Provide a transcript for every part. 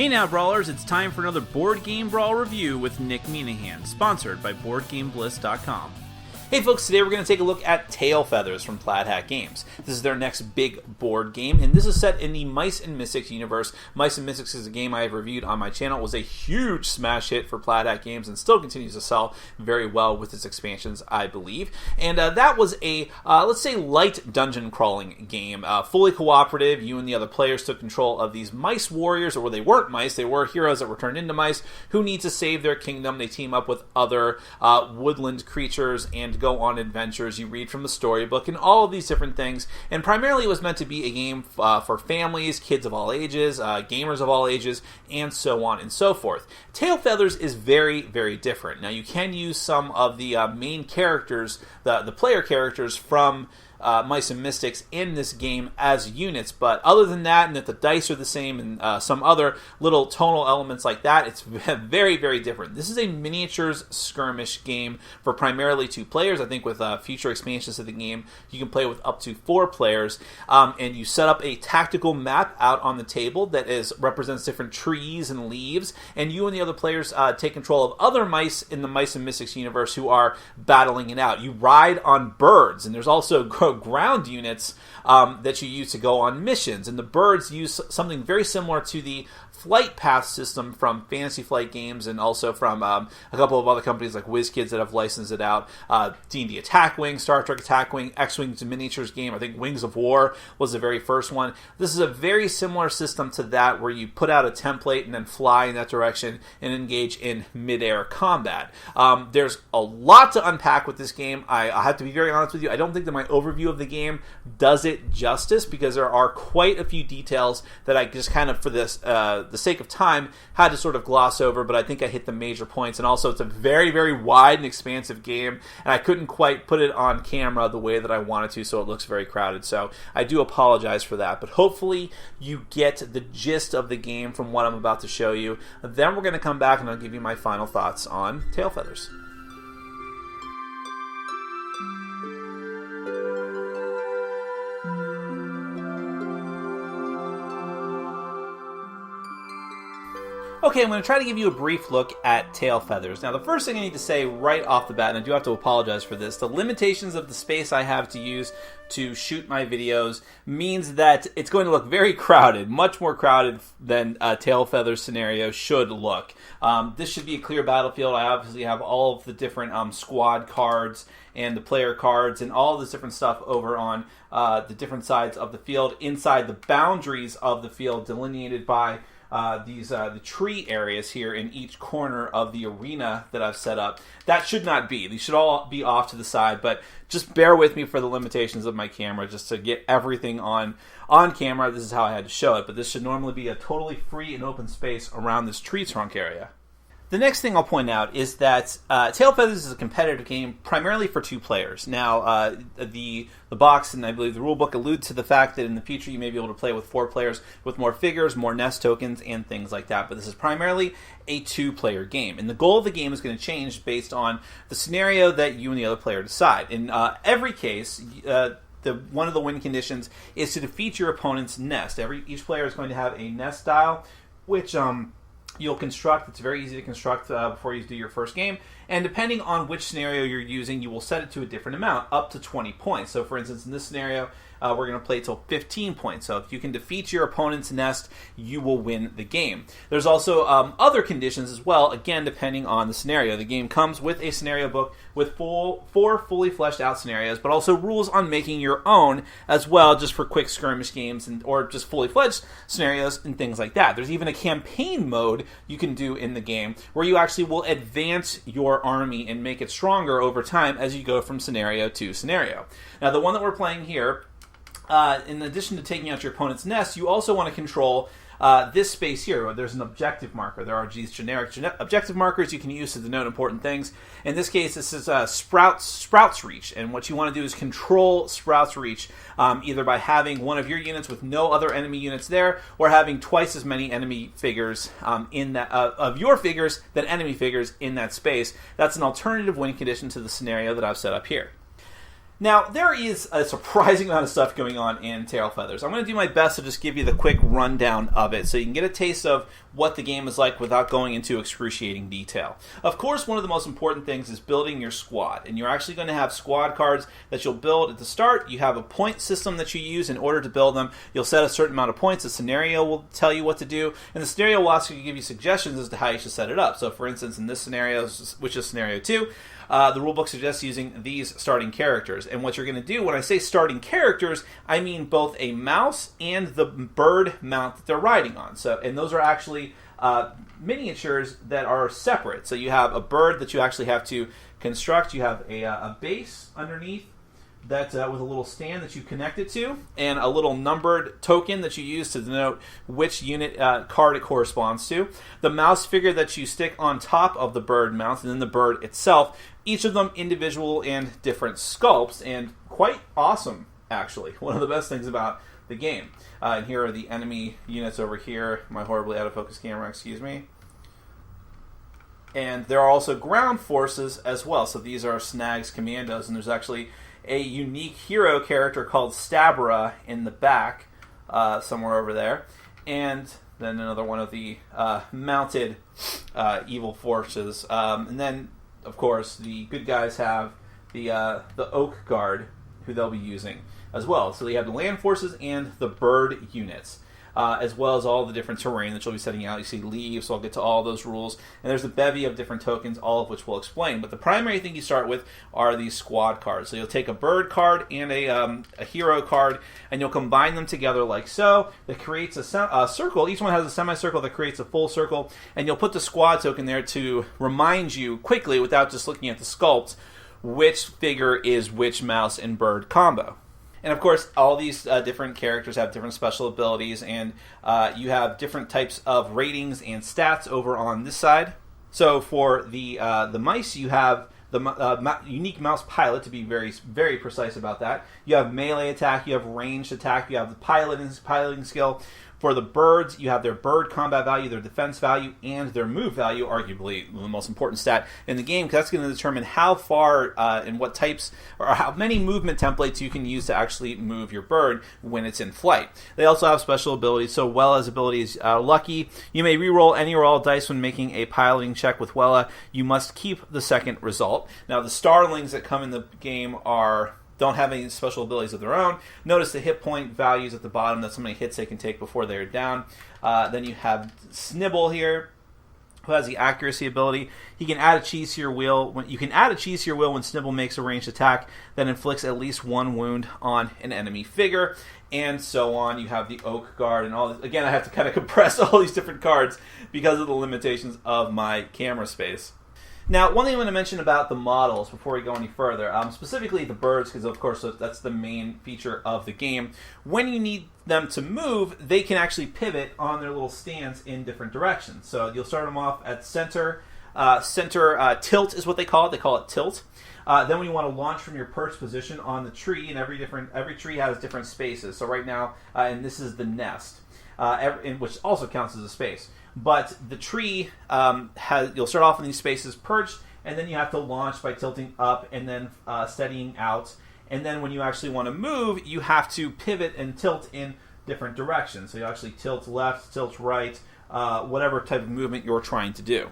Hey now, Brawlers, it's time for another Board Game Brawl review with Nick Minahan, sponsored by BoardGameBliss.com. Hey folks, today we're going to take a look at Tail Feathers from Plaid Hat Games. This is their next big board game, and this is set in the Mice and Mystics universe. Mice and Mystics is a game I have reviewed on my channel. It was a huge smash hit for Plaid Hat Games and still continues to sell very well with its expansions, I believe. And that was a, let's say, light dungeon crawling game. Fully cooperative. You and the other players took control of these mice warriors, or they weren't mice, they were heroes that were turned into mice who need to save their kingdom. They team up with other woodland creatures and go on adventures. You read from the storybook and all of these different things, and primarily it was meant to be a game for families, kids of all ages, gamers of all ages, and so on and so forth. Tail Feathers is very, very different. Now you can use some of the main characters, the player characters from Mice and Mystics in this game as units, but other than that, and that the dice are the same and some other little tonal elements like that, it's very, very different. This is a miniatures skirmish game for primarily 2 players. I think with future expansions of the game, you can play with up to 4 players, and you set up a tactical map out on the table that represents different trees and leaves, and you and the other players take control of other mice in the Mice and Mystics universe who are battling it out. You ride on birds, and there's also ground units that you use to go on missions, and the birds use something very similar to the flight path system from Fantasy Flight Games and also from a couple of other companies like WizKids that have licensed it out. D&D Attack Wing, Star Trek Attack Wing, X-Wing miniatures game. I think Wings of War was the very first one. This is a very similar system to that, where you put out a template and then fly in that direction and engage in mid-air combat. There's a lot to unpack with this game. I have to be very honest with you. I don't think that my overview of the game does it justice, because there are quite a few details that I just kind of, for this the sake of time, had to sort of gloss over, but I think I hit the major points. And also, it's a very, very wide and expansive game, and I couldn't quite put it on camera the way that I wanted to, so it looks very crowded. So I do apologize for that, but hopefully you get the gist of the game from what I'm about to show you. Then we're going to come back and I'll give you my final thoughts on Tail Feathers. Okay, I'm going to try to give you a brief look at Tail Feathers. Now, the first thing I need to say right off the bat, and I do have to apologize for this, the limitations of the space I have to use to shoot my videos means that it's going to look very crowded, much more crowded than a Tail Feathers scenario should look. This should be a clear battlefield. I obviously have all of the different squad cards and the player cards and all this different stuff over on the different sides of the field, inside the boundaries of the field delineated by the tree areas here in each corner of the arena that I've set up. That should not be. These should all be off to the side, but just bear with me for the limitations of my camera, just to get everything on camera. This is how I had to show it, but this should normally be a totally free and open space around this tree trunk area. The next thing I'll point out is that Tail Feathers is a competitive game primarily for 2 players. Now, the box and I believe the rulebook allude to the fact that in the future you may be able to play with 4 players with more figures, more nest tokens, and things like that. But this is primarily a 2-player game. And the goal of the game is going to change based on the scenario that you and the other player decide. In every case, one of the win conditions is to defeat your opponent's nest. Each player is going to have a nest dial, which you'll construct. It's very easy to construct before you do your first game. And depending on which scenario you're using, you will set it to a different amount, up to 20 points. So for instance, in this scenario, we're going to play till 15 points. So if you can defeat your opponent's nest, you will win the game. There's also other conditions as well, again, depending on the scenario. The game comes with a scenario book with 4 fully fleshed out scenarios, but also rules on making your own as well, just for quick skirmish games or just fully fledged scenarios and things like that. There's even a campaign mode you can do in the game where you actually will advance your army and make it stronger over time as you go from scenario to scenario. Now, the one that we're playing here, in addition to taking out your opponent's nest, you also want to control this space here, where there's an objective marker. There are these generic objective markers you can use to denote important things. In this case, this is Sprout's Reach, and what you want to do is control Sprout's Reach, either by having one of your units with no other enemy units there, or having twice as many enemy figures in that of your figures than enemy figures in that space. That's an alternative win condition to the scenario that I've set up here. Now, there is a surprising amount of stuff going on in Tail Feathers. I'm going to do my best to just give you the quick rundown of it so you can get a taste of what the game is like without going into excruciating detail. Of course, one of the most important things is building your squad, and you're actually going to have squad cards that you'll build at the start. You have a point system that you use in order to build them. You'll set a certain amount of points. The scenario will tell you what to do, and the scenario will also give you suggestions as to how you should set it up. So, for instance, in this scenario, which is scenario 2, the rulebook suggests using these starting characters. And what you're going to do, when I say starting characters, I mean both a mouse and the bird mount that they're riding on. So, and those are actually miniatures that are separate. So you have a bird that you actually have to construct. You have a base underneath that with a little stand that you connect it to, and a little numbered token that you use to denote which unit card it corresponds to. The mouse figure that you stick on top of the bird mount, and then the bird itself. Each of them individual and different sculpts, and quite awesome, actually. One of the best things about the game. And here are the enemy units over here. My horribly out of focus camera, excuse me. And there are also ground forces as well. So these are Snag's commandos, and there's actually a unique hero character called Stabra in the back, somewhere over there. And then another one of the mounted evil forces. And then, of course, the good guys have the Oak Guard, who they'll be using as well. So you have the land forces and the bird units, as well as all the different terrain that you'll be setting out. You see leaves, so I'll get to all those rules. And there's a bevy of different tokens, all of which we'll explain. But the primary thing you start with are these squad cards. So you'll take a bird card and a hero card, and you'll combine them together like so. That creates a circle. Each one has a semicircle that creates a full circle, and you'll put the squad token there to remind you quickly, without just looking at the sculpt, which figure is which mouse and bird combo. And of course, all these different characters have different special abilities, and you have different types of ratings and stats over on this side. So for the mice, you have the unique mouse pilot, to be very, very precise about that. You have melee attack, you have ranged attack, you have the piloting skill. For the birds, you have their bird combat value, their defense value, and their move value, arguably the most important stat in the game, because that's going to determine how far and what types, or how many movement templates you can use to actually move your bird when it's in flight. They also have special abilities, so Wella's ability is Lucky. You may reroll any or all dice when making a piloting check with Wella. You must keep the second result. Now, the starlings that come in the game don't have any special abilities of their own. Notice the hit point values at the bottom. That's how many hits they can take before they're down. Then you have Snibble here, who has the accuracy ability. He can add a cheese to your wheel. You can add a cheese to your wheel when Snibble makes a ranged attack that inflicts at least one wound on an enemy figure, and so on. You have the Oak Guard and all this. Again, I have to kind of compress all these different cards because of the limitations of my camera space. Now, one thing I'm going to mention about the models before we go any further, specifically the birds, because of course that's the main feature of the game. When you need them to move, they can actually pivot on their little stands in different directions. So you'll start them off at center. Tilt is what they call it. They call it tilt. Then when you want to launch from your perch position on the tree, and every tree has different spaces. So right now, and this is the nest, which also counts as a space. But the tree you'll start off in these spaces perched, and then you have to launch by tilting up and then steadying out. And then when you actually want to move, you have to pivot and tilt in different directions. So you actually tilt left, tilt right, whatever type of movement you're trying to do.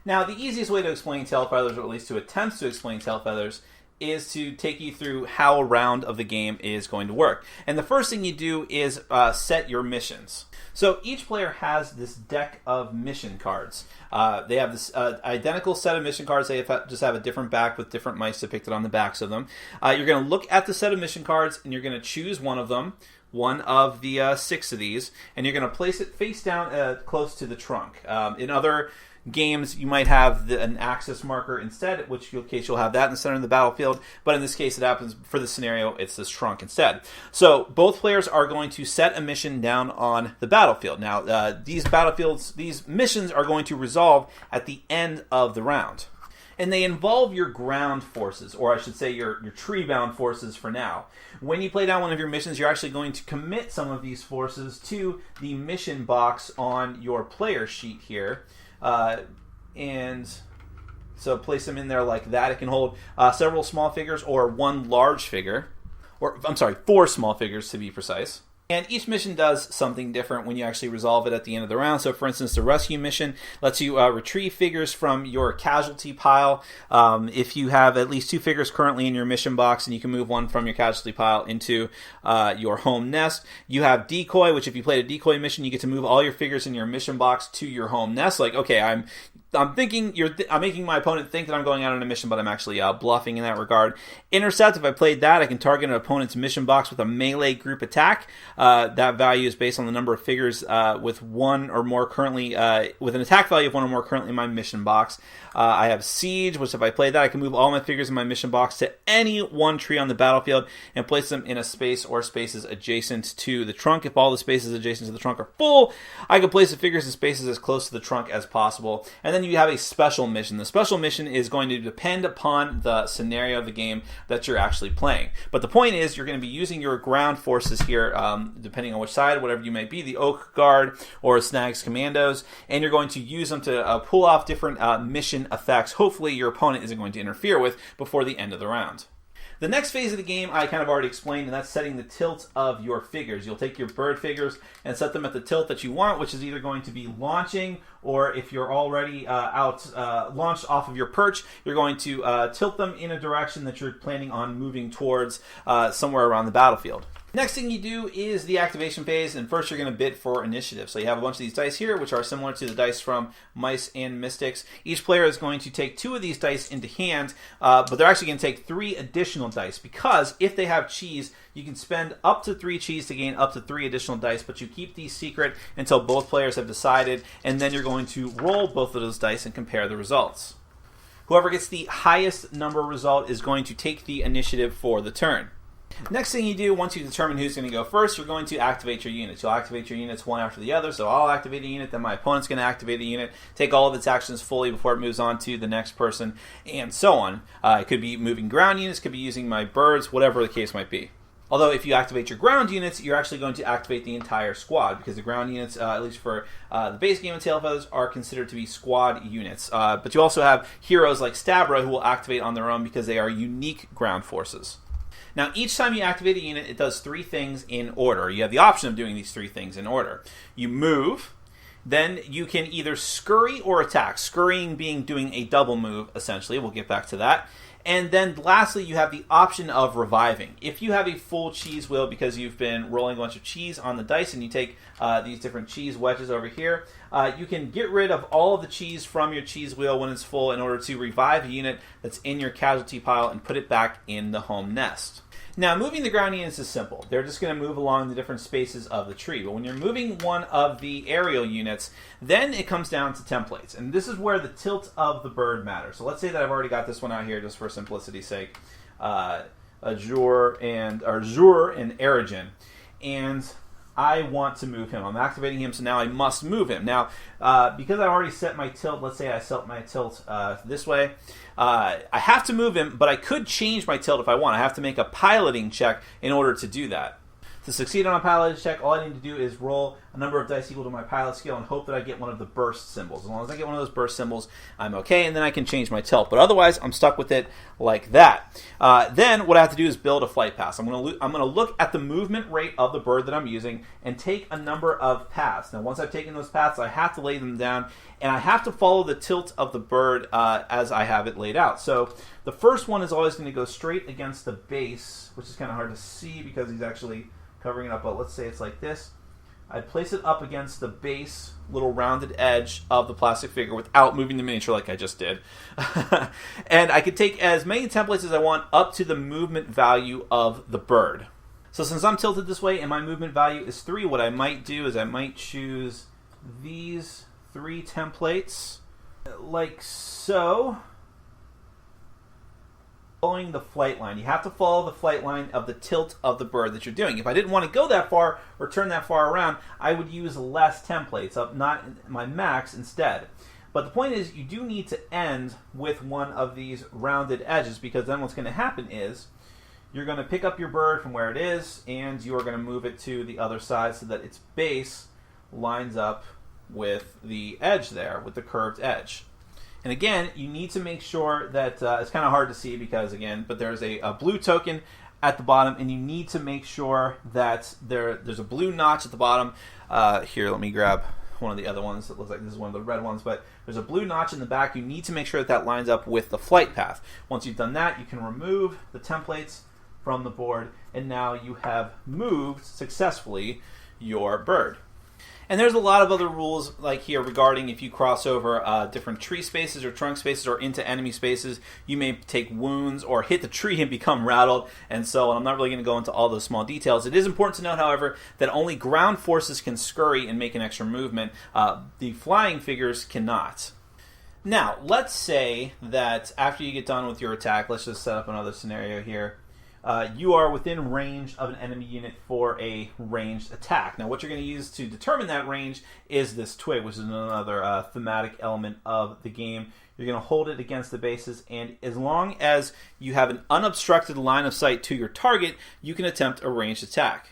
Now, the easiest way to explain tail feathers, or at least to attempt to explain tail feathers, is to take you through how a round of the game is going to work. And the first thing you do is set your missions. So each player has this deck of mission cards. They have this identical set of mission cards. They just have a different back with different mice depicted on the backs of them. You're going to look at the set of mission cards, and you're going to choose one of them, one of the 6 of these, and you're going to place it face down close to the trunk. In other games, you might have an axis marker instead, in which case you'll have that in the center of the battlefield, but in this case it happens, for the scenario, it's this trunk instead. So both players are going to set a mission down on the battlefield. Now, these missions are going to resolve at the end of the round. And they involve your ground forces, or I should say your tree-bound forces for now. When you play down one of your missions, you're actually going to commit some of these forces to the mission box on your player sheet here. And So place them in there like that. It can hold several small figures or one large figure. Or, I'm sorry, 4 small figures to be precise. And each mission does something different when you actually resolve it at the end of the round. So, for instance, the rescue mission lets you retrieve figures from your casualty pile. If you have at least 2 figures currently in your mission box, and you can move one from your casualty pile into your home nest. You have decoy, which if you played a decoy mission, you get to move all your figures in your mission box to your home nest. Like, okay, I'm thinking I'm making my opponent think that I'm going out on a mission, but I'm actually bluffing in that regard. Intercept, if I played that, I can target an opponent's mission box with a melee group attack. That value is based on the number of figures with one or more currently, with an attack value of 1 or more currently in my mission box. I have Siege, which if I play that, I can move all my figures in my mission box to any one tree on the battlefield and place them in a space or spaces adjacent to the trunk. If all the spaces adjacent to the trunk are full, I can place the figures in spaces as close to the trunk as possible. And then you have a special mission. The special mission is going to depend upon the scenario of the game that you're actually playing. But the point is, you're going to be using your ground forces here, depending on which side, whatever you may be, the Oak Guard or Snags Commandos, and you're going to use them to pull off different mission effects, hopefully your opponent isn't going to interfere with before the end of the round. The next phase of the game I kind of already explained, and that's setting the tilt of your figures. You'll take your bird figures and set them at the tilt that you want, which is either going to be launching, or if you're already launched off of your perch, you're going to tilt them in a direction that you're planning on moving towards somewhere around the battlefield. Next thing you do is the activation phase, and first you're going to bid for initiative. So you have a bunch of these dice here, which are similar to the dice from Mice and Mystics. Each player is going to take 2 of these dice into hand, but they're actually going to take 3 additional dice, because if they have cheese, you can spend up to 3 cheese to gain up to 3 additional dice, but you keep these secret until both players have decided, and then you're going to roll both of those dice and compare the results. Whoever gets the highest number result is going to take the initiative for the turn. Next thing you do, once you determine who's going to go first, you're going to activate your units. You'll activate your units one after the other. So I'll activate a unit, then my opponent's going to activate a unit, take all of its actions fully before it moves on to the next person, and so on. It could be moving ground units, could be using my birds, whatever the case might be. Although if you activate your ground units, you're actually going to activate the entire squad, because the ground units, at least for the base game of Tail Feathers, are considered to be squad units. But you also have heroes like Stabra who will activate on their own because they are unique ground forces. Now, each time you activate a unit, it does 3 things in order. You have the option of doing these 3 things in order. You move, then you can either scurry or attack. Scurrying being doing a double move, essentially. We'll get back to that. And then lastly, you have the option of reviving. If you have a full cheese wheel because you've been rolling a bunch of cheese on the dice and you take these different cheese wedges over here, you can get rid of all of the cheese from your cheese wheel when it's full in order to revive a unit that's in your casualty pile and put it back in the home nest. Now, moving the ground units is simple. They're just going to move along the different spaces of the tree. But when you're moving one of the aerial units, then it comes down to templates. And this is where the tilt of the bird matters. So let's say that I've already got this one out here just for simplicity's sake. Azure and Erigen. And I want to move him. I'm activating him, so now I must move him. Now, because I already set my tilt, let's say I set my tilt this way, I have to move him, but I could change my tilt if I want. I have to make a piloting check in order to do that. To succeed on a pilot check, all I need to do is roll a number of dice equal to my pilot skill and hope that I get one of the burst symbols. As long as I get one of those burst symbols, I'm okay, and then I can change my tilt. But otherwise, I'm stuck with it like that. Then what I have to do is build a flight path. I'm going to look at the movement rate of the bird that I'm using and take a number of paths. Now, once I've taken those paths, I have to lay them down, and I have to follow the tilt of the bird as I have it laid out. So the first one is always going to go straight against the base, which is kind of hard to see because he's actually covering it up, but let's say it's like this. I'd place it up against the base little rounded edge of the plastic figure without moving the miniature like I just did. And I could take as many templates as I want up to the movement value of the bird. So since I'm tilted this way and my movement value is 3, what I might do is I might choose these 3 templates like so. Following the flight line. You have to follow the flight line of the tilt of the bird that you're doing. If I didn't want to go that far or turn that far around, I would use less templates, not my max instead. But the point is, you do need to end with one of these rounded edges, because then what's going to happen is you're going to pick up your bird from where it is and you're going to move it to the other side so that its base lines up with the edge there, with the curved edge. And again, you need to make sure that it's kind of hard to see because, again, but there's a blue token at the bottom, and you need to make sure that there's a blue notch at the bottom. Here, let me grab one of the other ones. It looks like this is one of the red ones, but there's a blue notch in the back. You need to make sure that that lines up with the flight path. Once you've done that, you can remove the templates from the board, and now you have moved successfully your bird. And there's a lot of other rules like here regarding if you cross over different tree spaces or trunk spaces or into enemy spaces, you may take wounds or hit the tree and become rattled and so on. I'm not really going to go into all those small details. It is important to note, however, that only ground forces can scurry and make an extra movement. The flying figures cannot. Now, let's say that after you get done with your attack, let's just set up another scenario here. You are within range of an enemy unit for a ranged attack. Now, what you're going to use to determine that range is this twig, which is another thematic element of the game. You're going to hold it against the bases, and as long as you have an unobstructed line of sight to your target, you can attempt a ranged attack.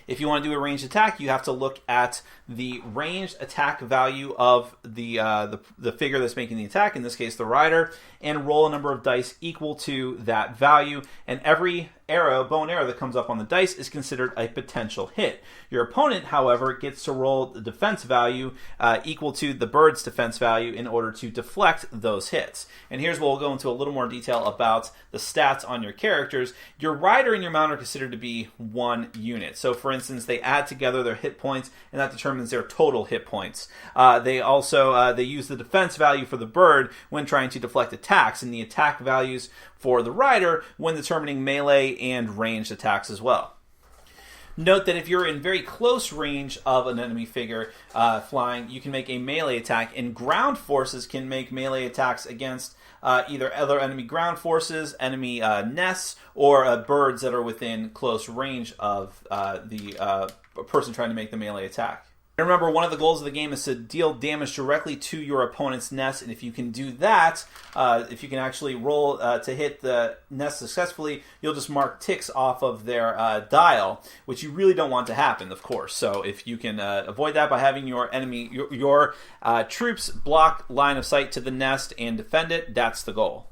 If you want to do a ranged attack, you have to look at the ranged attack value of the figure that's making the attack, in this case the rider, and roll a number of dice equal to that value. And every bow and arrow that comes up on the dice is considered a potential hit. Your opponent, however, gets to roll the defense value equal to the bird's defense value in order to deflect those hits. And here's where we'll go into a little more detail about the stats on your characters. Your rider and your mount are considered to be one unit. So for instance, they add together their hit points, and that determines their total hit points. They also they use the defense value for the bird when trying to deflect attacks, and the attack values for the rider when determining melee and ranged attacks as well. Note that if you're in very close range of an enemy figure flying, you can make a melee attack, and ground forces can make melee attacks against either other enemy ground forces, enemy nests, or birds that are within close range of the person trying to make the melee attack. And remember, one of the goals of the game is to deal damage directly to your opponent's nest, and if you can do that, if you can actually roll to hit the nest successfully, you'll just mark ticks off of their dial, which you really don't want to happen, of course. So if you can avoid that by having your enemy, your troops block line of sight to the nest and defend it, that's the goal.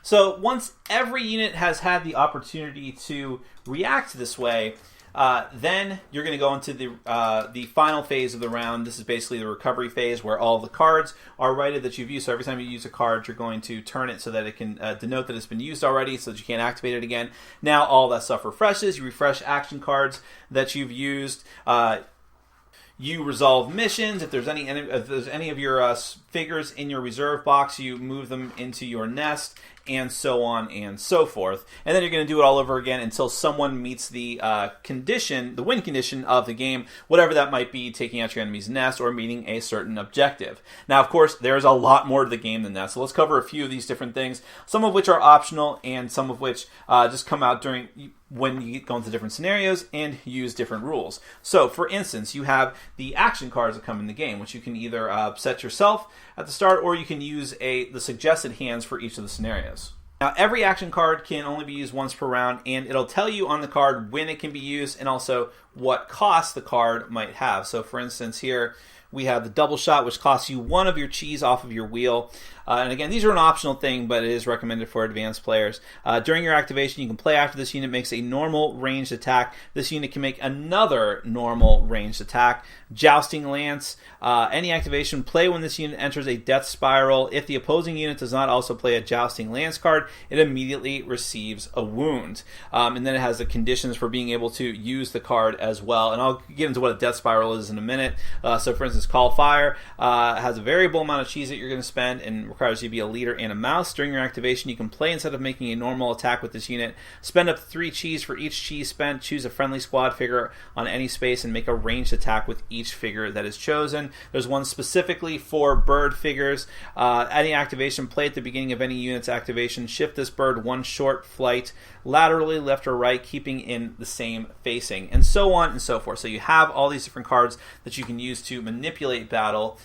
So once every unit has had the opportunity to react this way, then you're going to go into the final phase of the round. This is basically the recovery phase where all the cards are righted that you've used. So every time you use a card, you're going to turn it so that it can denote that it's been used already so that you can't activate it again. Now all that stuff refreshes. You refresh action cards that you've used. You resolve missions. If there's any of your figures in your reserve box, you move them into your nest, and so on and so forth. And then you're going to do it all over again until someone meets the condition, the win condition of the game, whatever that might be, taking out your enemy's nest or meeting a certain objective. Now, of course, there's a lot more to the game than that, so let's cover a few of these different things, some of which are optional and some of which just come out when you go into different scenarios and use different rules. So, for instance, you have the action cards that come in the game, which you can either set yourself at the start, or you can use the suggested hands for each of the scenarios. Now, every action card can only be used once per round, and it'll tell you on the card when it can be used and also what cost the card might have. So, for instance, here we have the double shot, which costs you one of your cheese off of your wheel. And again, these are an optional thing, but it is recommended for advanced players. During your activation, you can play after this unit makes a normal ranged attack. This unit can make another normal ranged attack. Jousting Lance. Any activation, play when this unit enters a death spiral. If the opposing unit does not also play a Jousting Lance card, it immediately receives a wound. And then it has the conditions for being able to use the card as well. And I'll get into what a death spiral is in a minute. So, for instance, Call Fire has a variable amount of cheese that you're going to spend and requires you to be a leader and a mouse. During your activation, you can play instead of making a normal attack with this unit. Spend up to 3 cheese for each cheese spent. Choose a friendly squad figure on any space and make a ranged attack with each figure that is chosen. There's one specifically for bird figures. Any activation, play at the beginning of any unit's activation. Shift this bird one short flight laterally, left or right, keeping in the same facing, and so on and so forth. So you have all these different cards that you can use to manipulate battle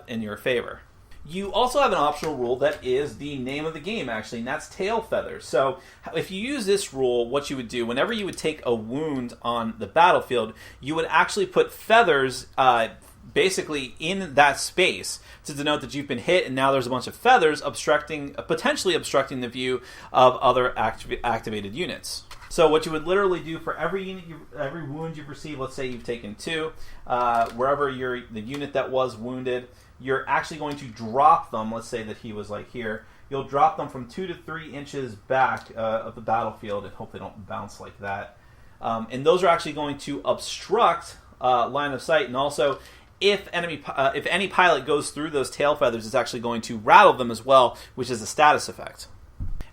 in your favor. You also have an optional rule that is the name of the game, actually, and that's tail feathers. So if you use this rule, what you would do, whenever you would take a wound on the battlefield, you would actually put feathers basically in that space to denote that you've been hit, and now there's a bunch of feathers potentially obstructing the view of other activated units. So what you would literally do for every wound you've received, let's say you've taken 2, wherever the unit that was wounded, you're actually going to drop them. Let's say that he was like here. You'll drop them from 2 to 3 inches back of the battlefield, and hope they don't bounce like that. And those are actually going to obstruct line of sight, and also if any pilot goes through those tail feathers, it's actually going to rattle them as well, which is a status effect.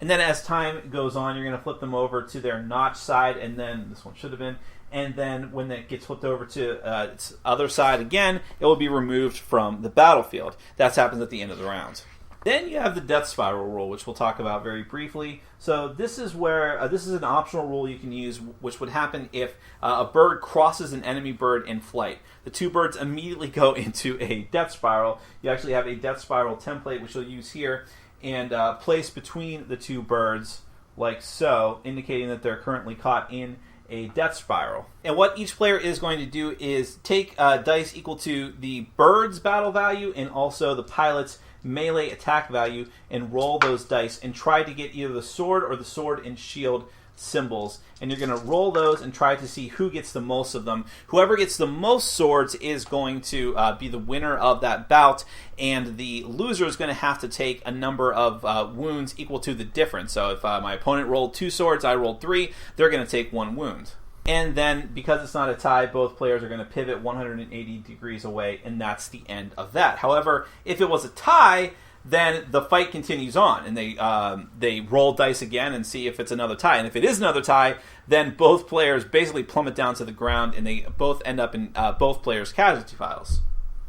And then as time goes on, you're going to flip them over to their notch side, and then this one should have been, and then when it gets flipped over to its other side again, it will be removed from the battlefield. That happens at the end of the round. Then you have the death spiral rule, which we'll talk about very briefly. So this is where this is an optional rule you can use, which would happen if a bird crosses an enemy bird in flight. The 2 birds immediately go into a death spiral. You actually have a death spiral template, which you'll use here, and place between the 2 birds like so, indicating that they're currently caught in a death spiral. And what each player is going to do is take dice equal to the bird's battle value and also the pilot's melee attack value, and roll those dice and try to get either the sword or the sword and shield symbols. And you're going to roll those and try to see who gets the most of them. Whoever gets the most swords is going to be the winner of that bout, and the loser is going to have to take a number of wounds equal to the difference. So if my opponent rolled 2 swords, I rolled 3, they're going to take 1 wound. And then, because it's not a tie, both players are going to pivot 180 degrees away, and that's the end of that. However, if it was a tie, then the fight continues on, and they roll dice again and see if it's another tie. And if it is another tie, then both players basically plummet down to the ground, and they both end up in both players' casualty files.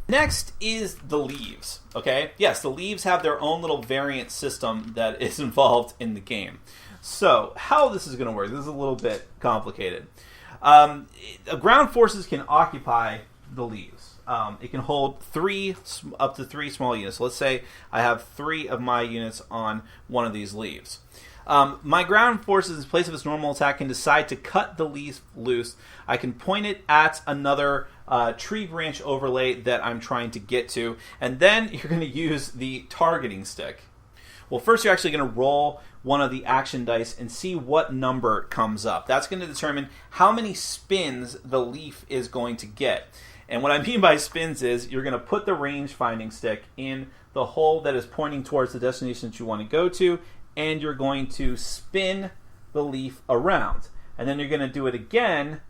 Next is the leaves. Okay? Yes, the leaves have their own little variant system that is involved in the game. So, how this is going to work, this is a little bit complicated. Ground forces can occupy the leaves. It can hold up to 3 small units. So let's say I have 3 of my units on one of these leaves. My ground forces, in place of its normal attack, can decide to cut the leaf loose. I can point it at another tree branch overlay that I'm trying to get to, and then you're going to use the targeting stick. Well, first you're actually going to roll one of the action dice and see what number comes up. That's going to determine how many spins the leaf is going to get. And what I mean by spins is you're going to put the range finding stick in the hole that is pointing towards the destination that you want to go to, and you're going to spin the leaf around. And then you're going to do it again,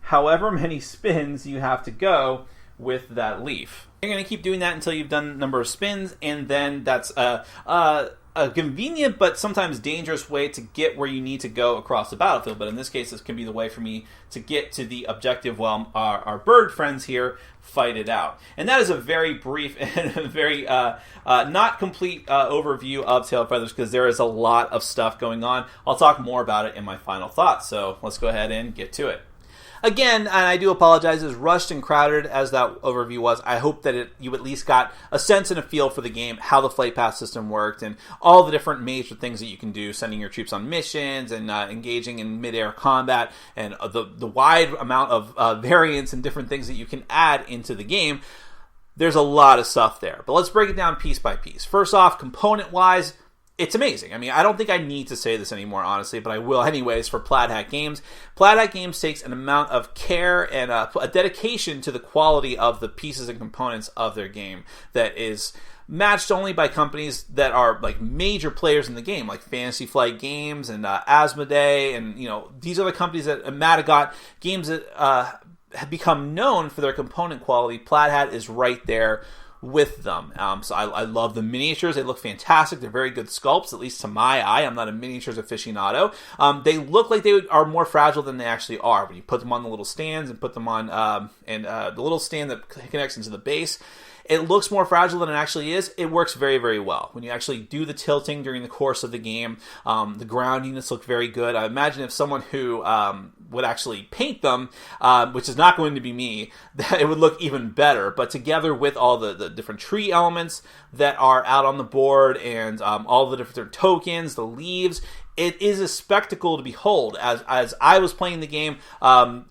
however many spins you have to go with that leaf. You're going to keep doing that until you've done a number of spins, and then that's a convenient but sometimes dangerous way to get where you need to go across the battlefield. But in this case, this can be the way for me to get to the objective while our bird friends here fight it out. And that is a very brief and very not complete overview of Tail Feathers, because there is a lot of stuff going on. I'll talk more about it in my final thoughts, so let's go ahead and get to it. Again, and I do apologize, as rushed and crowded as that overview was, I hope that you at least got a sense and a feel for the game, how the flight path system worked, and all the different major things that you can do, sending your troops on missions, and engaging in mid-air combat, and the wide amount of variants and different things that you can add into the game. There's a lot of stuff there, but let's break it down piece by piece. First off, component-wise, it's amazing. I mean, I don't think I need to say this anymore, honestly, but I will anyways for Plaid Hat Games. Plaid Hat Games takes an amount of care and a dedication to the quality of the pieces and components of their game that is matched only by companies that are like major players in the game, like Fantasy Flight Games and Asmodee, and these are the companies that Madagot games that have become known for their component quality. Plaid Hat is right there with them. So I love the miniatures. They look fantastic. They're very good sculpts, at least to my eye. I'm not a miniatures aficionado. They look like they are more fragile than they actually are. When you put them on the little stands and put them on the little stand that connects into the base, it looks more fragile than it actually is. It works very, very well. When you actually do the tilting during the course of the game, the ground units look very good. I imagine if someone who would actually paint them, which is not going to be me, that it would look even better. But together with all the different tree elements that are out on the board and all the different tokens, the leaves, it is a spectacle to behold. As I was playing the game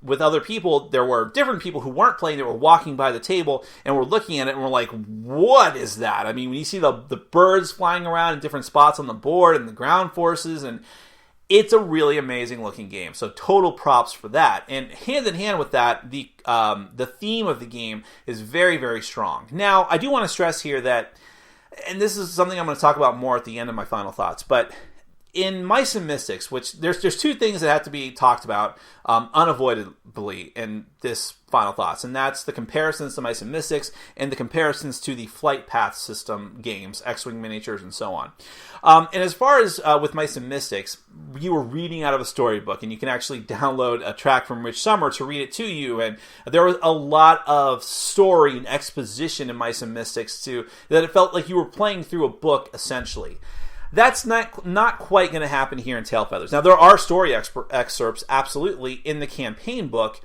with other people, there were different people who weren't playing that were walking by the table and were looking at it and were like, what is that? I mean, when you see the birds flying around in different spots on the board and the ground forces, and it's a really amazing looking game. So total props for that. And hand in hand with that, the theme of the game is very, very strong. Now, I do want to stress here that, and this is something I'm going to talk about more at the end of my final thoughts, but in Mice and Mystics, which there's two things that have to be talked about unavoidably in this final thoughts, and that's the comparisons to Mice and Mystics and the comparisons to the flight path system games, X-Wing miniatures, and so on. And as far as with Mice and Mystics, you were reading out of a storybook, and you can actually download a track from Rich Summer to read it to you, and there was a lot of story and exposition in Mice and Mystics too, that it felt like you were playing through a book, essentially. That's not quite going to happen here in Tailfeathers. Now, there are story excerpts, absolutely, in the campaign book.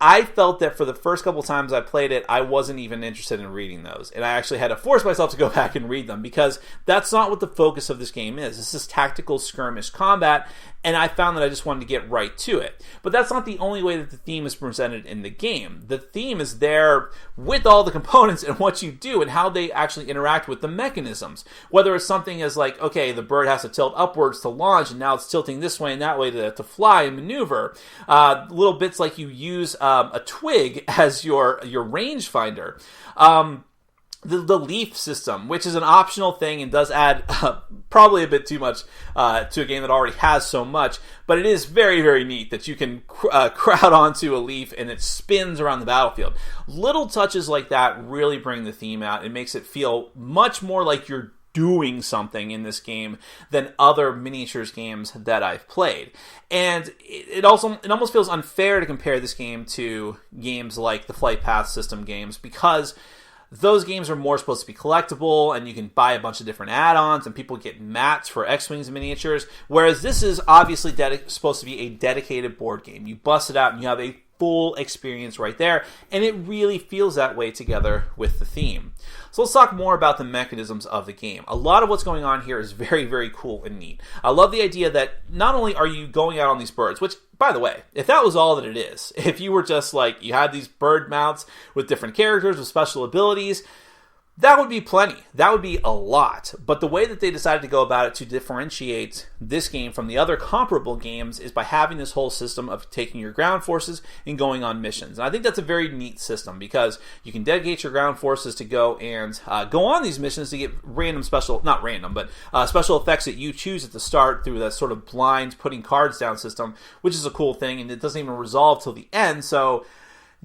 I felt that for the first couple times I played it, I wasn't even interested in reading those. And I actually had to force myself to go back and read them, because that's not what the focus of this game is. This is tactical skirmish combat, and I found that I just wanted to get right to it. But that's not the only way that the theme is presented in the game. The theme is there with all the components and what you do and how they actually interact with the mechanisms. Whether it's something as like, okay, the bird has to tilt upwards to launch, and now it's tilting this way and that way to fly and maneuver. Little bits like you use a twig as your rangefinder. The leaf system, which is an optional thing and does add probably a bit too much to a game that already has so much, but it is very, very neat that you can crowd onto a leaf and it spins around the battlefield. Little touches like that really bring the theme out. It makes it feel much more like you're doing something in this game than other miniatures games that I've played. And it almost feels unfair to compare this game to games like the Flight Path system games, because those games are more supposed to be collectible, and you can buy a bunch of different add-ons, and people get mats for X-Wings miniatures, whereas this is obviously supposed to be a dedicated board game. You bust it out, and you have a full experience right there, and it really feels that way together with the theme. So let's talk more about the mechanisms of the game. A lot of what's going on here is very, very cool and neat. I love the idea that not only are you going out on these birds, which, by the way, if that was all that it is, if you were just like, you had these bird mounts with different characters with special abilities, that would be plenty. That would be a lot. But the way that they decided to go about it to differentiate this game from the other comparable games is by having this whole system of taking your ground forces and going on missions. And I think that's a very neat system, because you can dedicate your ground forces to go and go on these missions to get special effects that you choose at the start through that sort of blind putting cards down system, which is a cool thing, and it doesn't even resolve till the end, so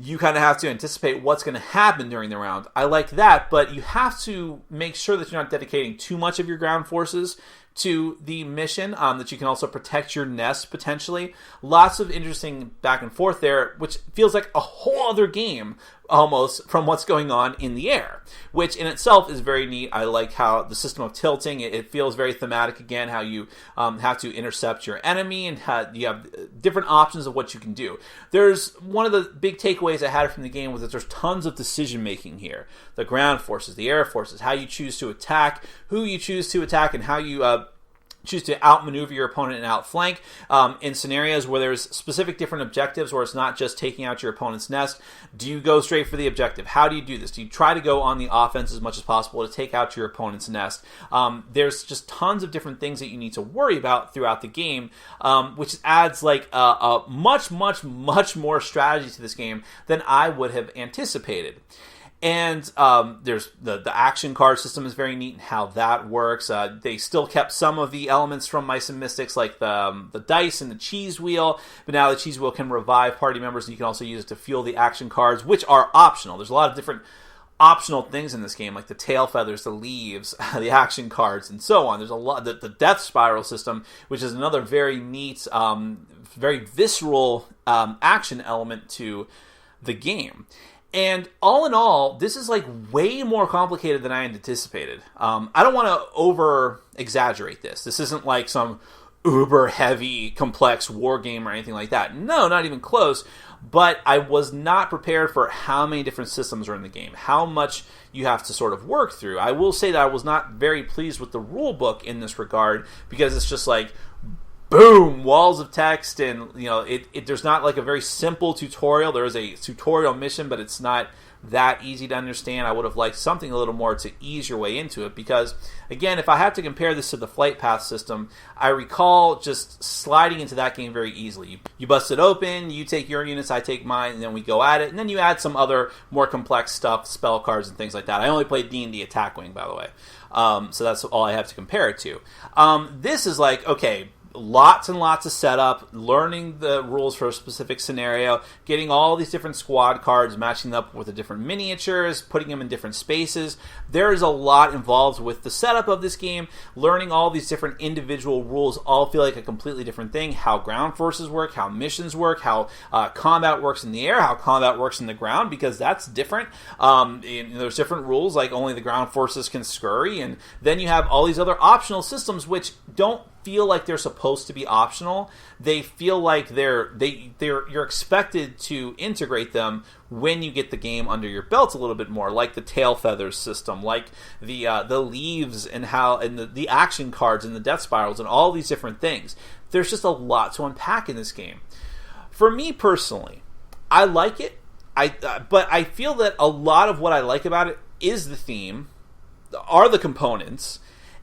you kind of have to anticipate what's going to happen during the round. I like that, but you have to make sure that you're not dedicating too much of your ground forces to the mission, that you can also protect your nest potentially. Lots of interesting back and forth there, which feels like a whole other game almost from what's going on in the air, which in itself is very neat. I like how the system of tilting, it feels very thematic again, how you have to intercept your enemy, and how you have different options of what you can do. There's one of the big takeaways I had from the game was that there's tons of decision making here. The ground forces, the air forces, how you choose to attack, who you choose to attack, and how you choose to outmaneuver your opponent and outflank in scenarios where there's specific different objectives, where it's not just taking out your opponent's nest. Do you go straight for the objective? How do you do this? Do you try to go on the offense as much as possible to take out your opponent's nest? There's just tons of different things that you need to worry about throughout the game, which adds like a much, much, much more strategy to this game than I would have anticipated. And there's the action card system is very neat in how that works. They still kept some of the elements from Mice and Mystics, like the dice and the cheese wheel, but now the cheese wheel can revive party members, and you can also use it to fuel the action cards, which are optional. There's a lot of different optional things in this game, like the tail feathers, the leaves, the action cards, and so on. There's a lot. The death spiral system, which is another very neat, very visceral action element to the game. And all in all, this is like way more complicated than I anticipated. I don't want to over-exaggerate this. This isn't like some uber-heavy, complex war game or anything like that. No, not even close. But I was not prepared for how many different systems are in the game, how much you have to sort of work through. I will say that I was not very pleased with the rule book in this regard, because it's just like boom, walls of text, and there's not like a very simple tutorial. There is a tutorial mission, but it's not that easy to understand. I would have liked something a little more to ease your way into it, because again, if I have to compare this to the flight path system, I recall just sliding into that game very easily. You bust it open, you take your units, I take mine, and then we go at it, and then you add some other more complex stuff, spell cards and things like that. I only played D&D Attack Wing, by the way, so that's all I have to compare it to. This is like, okay, lots and lots of setup, learning the rules for a specific scenario, getting all these different squad cards, matching them up with the different miniatures, putting them in different spaces. There is a lot involved with the setup of this game. Learning all these different individual rules all feel like a completely different thing. How ground forces work, how missions work, how combat works in the air, how combat works in the ground, because that's different. There's different rules, like only the ground forces can scurry, and then you have all these other optional systems which don't feel like they're supposed to be optional. They feel like you're expected to integrate them when you get the game under your belt a little bit more, like the tail feathers system, like the leaves and the action cards and the death spirals and all these different things. There's just a lot to unpack in this game. For me personally, I like it. But I feel that a lot of what I like about it is the theme, are the components,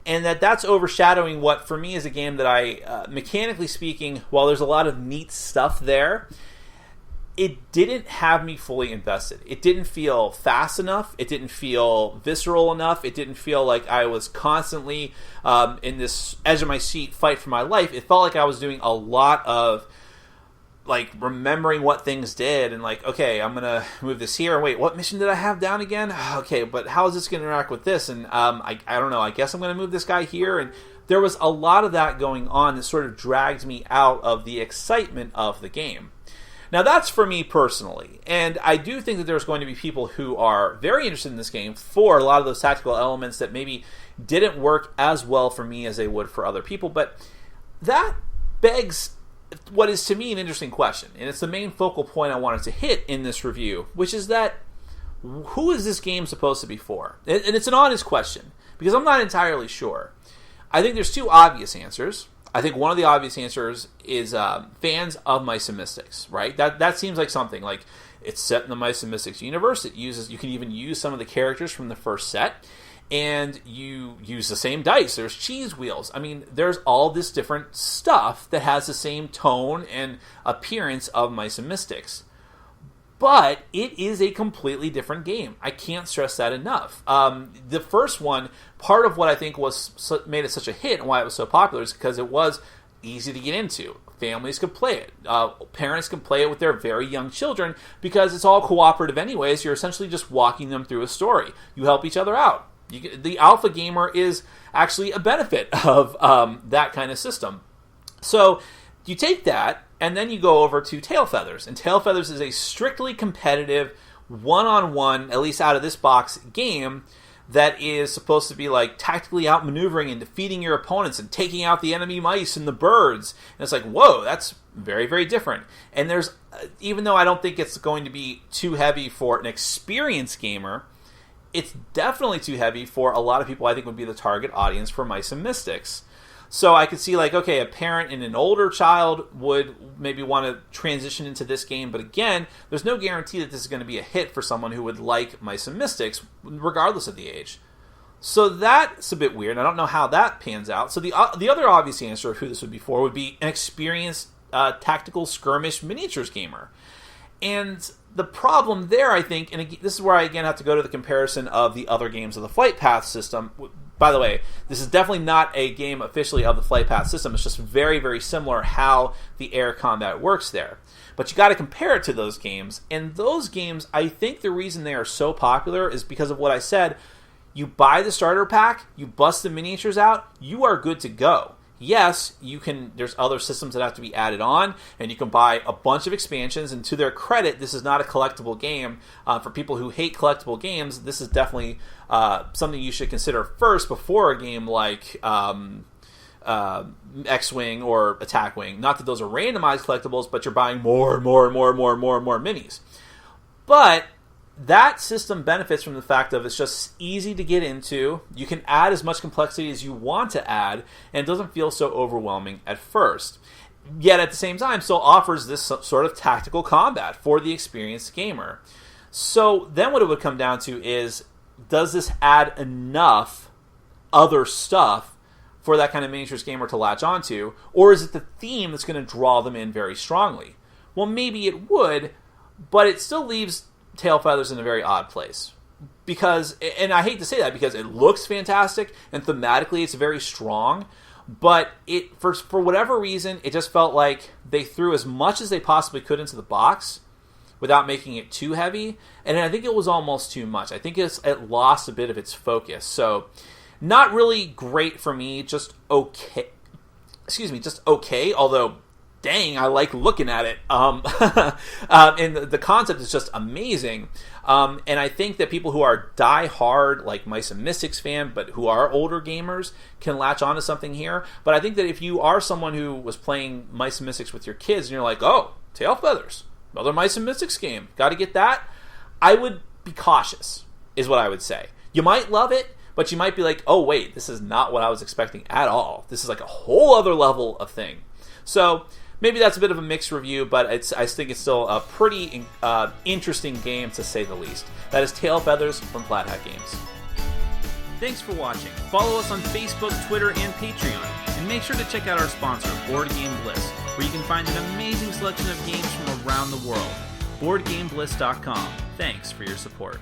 and that's overshadowing what, for me, is a game that I, mechanically speaking, while there's a lot of neat stuff there, it didn't have me fully invested. It didn't feel fast enough. It didn't feel visceral enough. It didn't feel like I was constantly in this edge of my seat fight for my life. It felt like I was doing a lot of like remembering what things did, and like, okay, I'm gonna move this here, and wait, what mission did I have down again? Okay, but how is this gonna interact with this? And I don't know, I guess I'm gonna move this guy here. And there was a lot of that going on that sort of dragged me out of the excitement of the game. Now that's for me personally, and I do think that there's going to be people who are very interested in this game for a lot of those tactical elements that maybe didn't work as well for me as they would for other people. But that begs what is to me an interesting question, and it's the main focal point I wanted to hit in this review, which is that who is this game supposed to be for? And it's an honest question, because I'm not entirely sure. I think there's two obvious answers. I think one of the obvious answers is fans of Mice and Mystics, right? That seems like something, like it's set in the Mice and Mystics universe. You can even use some of the characters from the first set, and you use the same dice. There's cheese wheels. I mean, there's all this different stuff that has the same tone and appearance of Mice and Mystics. But it is a completely different game. I can't stress that enough. The first one, part of what I think made it such a hit and why it was so popular is because it was easy to get into. Families could play it. Parents can play it with their very young children because it's all cooperative anyways. You're essentially just walking them through a story. You help each other out. The alpha gamer is actually a benefit of that kind of system. So you take that, and then you go over to Tail Feathers. And Tail Feathers is a strictly competitive, one-on-one, at least out of this box, game that is supposed to be like tactically outmaneuvering and defeating your opponents and taking out the enemy mice and the birds. And it's like, whoa, that's very, very different. And there's, even though I don't think it's going to be too heavy for an experienced gamer, it's definitely too heavy for a lot of people I think would be the target audience for Mice and Mystics. So I could see, like, okay, a parent and an older child would maybe want to transition into this game, but again, there's no guarantee that this is going to be a hit for someone who would like Mice and Mystics, regardless of the age. So that's a bit weird. I don't know how that pans out. So the other obvious answer of who this would be for would be an experienced tactical skirmish miniatures gamer. And the problem there, I think, and this is where I again have to go to the comparison of the other games of the Flight Path system. By the way, this is definitely not a game officially of the Flight Path system. It's just very, very similar how the air combat works there. But you got to compare it to those games. And those games, I think the reason they are so popular is because of what I said. You buy the starter pack, you bust the miniatures out, you are good to go. Yes, you can. There's other systems that have to be added on, and you can buy a bunch of expansions, and to their credit, this is not a collectible game. For people who hate collectible games, this is definitely something you should consider first before a game like X-Wing or Attack Wing. Not that those are randomized collectibles, but you're buying more minis. But that system benefits from the fact of it's just easy to get into. You can add as much complexity as you want to add, and it doesn't feel so overwhelming at first. Yet at the same time, still offers this sort of tactical combat for the experienced gamer. So then what it would come down to is, does this add enough other stuff for that kind of miniatures gamer to latch onto, or is it the theme that's going to draw them in very strongly? Well, maybe it would, but it still leaves Tail Feathers in a very odd place. Because, and I hate to say that because it looks fantastic, and thematically it's very strong, but it for whatever reason, it just felt like they threw as much as they possibly could into the box without making it too heavy, and I think it was almost too much. I think it lost a bit of its focus. So, not really great for me, just okay. Just okay, although dang, I like looking at it. And the concept is just amazing. And I think that people who are die-hard, like Mice and Mystics fan, but who are older gamers, can latch onto something here. But I think that if you are someone who was playing Mice and Mystics with your kids, and you're like, oh, Tail Feathers, another Mice and Mystics game, got to get that, I would be cautious, is what I would say. You might love it, but you might be like, oh, wait, this is not what I was expecting at all. This is like a whole other level of thing. So maybe that's a bit of a mixed review, but I think it's still a pretty interesting game, to say the least. That is Tail Feathers from Flat Hat Games. Thanks for watching. Follow us on Facebook, Twitter, and Patreon. And make sure to check out our sponsor, Board Game Bliss, where you can find an amazing selection of games from around the world. BoardGameBliss.com. Thanks for your support.